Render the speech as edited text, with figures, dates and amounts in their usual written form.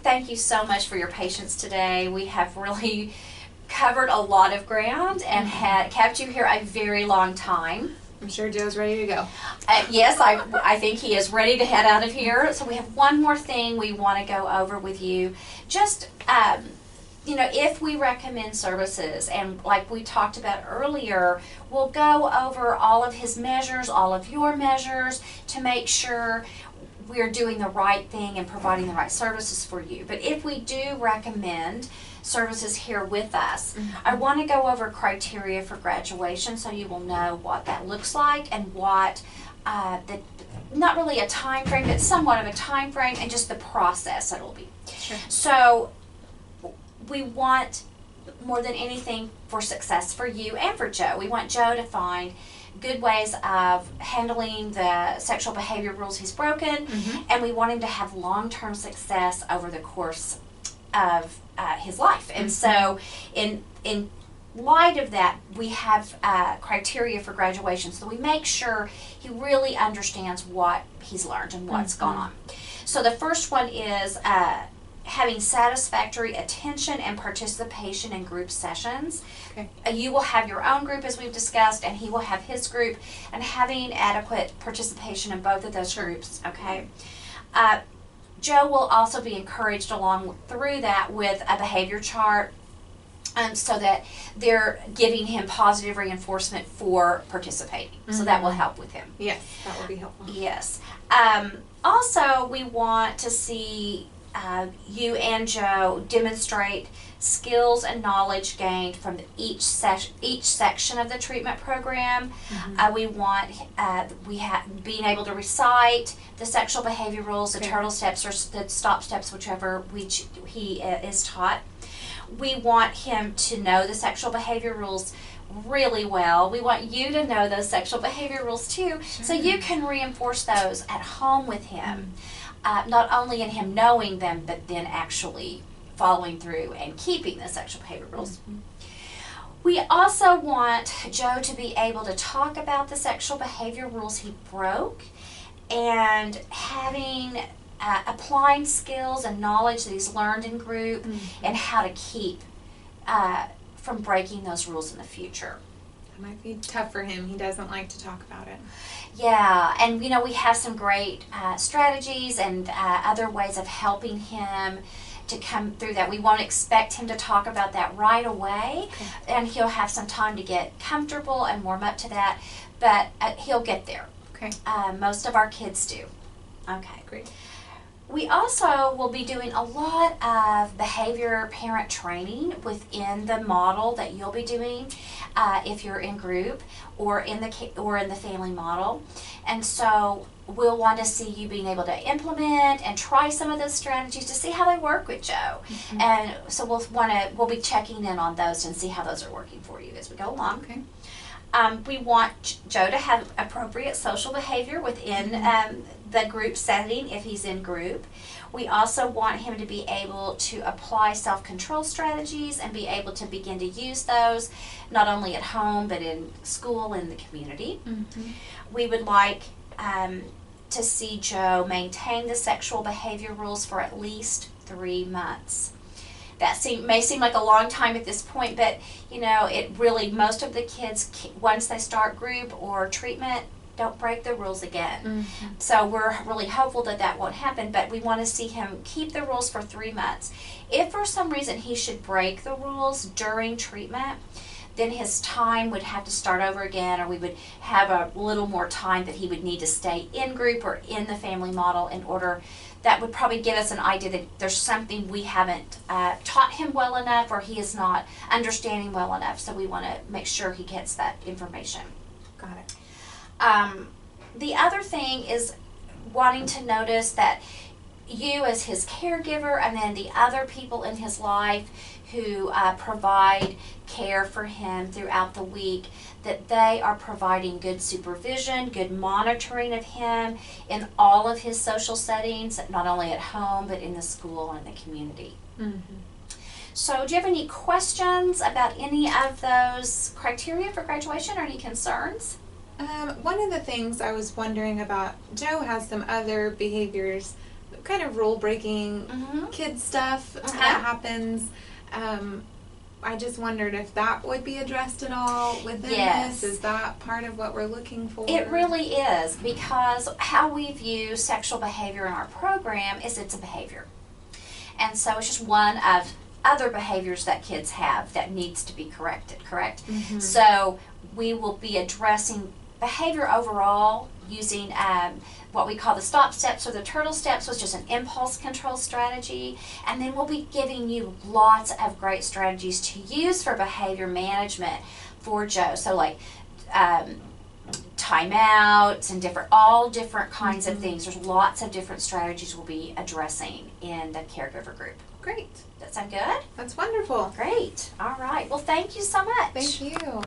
thank you so much for your patience today. We have really covered a lot of ground and had kept you here a very long time. I'm sure Joe's ready to go. Yes, I think he is ready to head out of here. So we have one more thing we want to go over with you. Just, if we recommend services, and like we talked about earlier, we'll go over all of his measures, all of your measures, to make sure we're doing the right thing and providing the right services for you. But if we do recommend services here with us, I want to go over criteria for graduation so you will know what that looks like and what not really a time frame, but somewhat of a time frame, and just the process it'll be. Sure. So we want, more than anything, for success for you and for Joe. We want Joe to find good ways of handling the sexual behavior rules he's broken, and we want him to have long-term success over the course of his life. And so in light of that, we have criteria for graduation, so we make sure he really understands what he's learned and what's gone on. So the first one is having satisfactory attention and participation in group sessions. Okay. You will have your own group, as we've discussed, and he will have his group, and having adequate participation in both of those groups. Okay. Joe will also be encouraged along through that with a behavior chart, so that they're giving him positive reinforcement for participating. So that will help with him. Yes, that will be helpful. Yes. Also, we want to see you and Joe demonstrate skills and knowledge gained from each section of the treatment program. We want being able to recite the sexual behavior rules, the turtle steps, or the stop steps, whichever he is taught. We want him to know the sexual behavior rules really well. We want you to know those sexual behavior rules too, so you can reinforce those at home with him. Not only in him knowing them, but then actually following through and keeping the sexual behavior rules. We also want Joe to be able to talk about the sexual behavior rules he broke, and having applying skills and knowledge that he's learned in group, and how to keep from breaking those rules in the future. It might be tough for him. He doesn't like to talk about it. Yeah, and we have some great strategies and other ways of helping him to come through that. We won't expect him to talk about that right away, and he'll have some time to get comfortable and warm up to that, but he'll get there. Okay. Most of our kids do. Okay. Great. We also will be doing a lot of behavior parent training within the model that you'll be doing if you're in group or in the family model. And so we'll want to see you being able to implement and try some of those strategies to see how they work with Joe. And so we'll be checking in on those and see how those are working for you as we go along. Okay. We want Joe to have appropriate social behavior within the group setting if he's in group. We also want him to be able to apply self-control strategies and be able to begin to use those not only at home but in school and the community. We would like to see Joe maintain the sexual behavior rules for at least 3 months. That may seem like a long time at this point, but it really, most of the kids, once they start group or treatment, don't break the rules again. So we're really hopeful that that won't happen, but we want to see him keep the rules for 3 months. If for some reason he should break the rules during treatment, then his time would have to start over again, or we would have a little more time that he would need to stay in group or in the family model in order. That would probably give us an idea that there's something we haven't taught him well enough, or he is not understanding well enough. So we want to make sure he gets that information. Got it. The other thing is wanting to notice that you as his caregiver, and then the other people in his life who provide care for him throughout the week, that they are providing good supervision, good monitoring of him in all of his social settings, not only at home, but in the school and the community. So do you have any questions about any of those criteria for graduation, or any concerns? One of the things I was wondering about, Joe has some other behaviors kind of rule breaking Mhm. kid stuff Uh-huh. that happens. I just wondered if that would be addressed at all within Yes. this. Is that part of what we're looking for? It really is, because how we view sexual behavior in our program is it's a behavior. And so it's just one of other behaviors that kids have that needs to be corrected, correct? Mhm. So we will be addressing behavior overall using what we call the stop steps or the turtle steps, which is an impulse control strategy. And then we'll be giving you lots of great strategies to use for behavior management for Joe. So like timeouts and all different kinds of things. There's lots of different strategies we'll be addressing in the caregiver group. Great. That sound good? That's wonderful. Great. All right. Well, thank you so much. Thank you.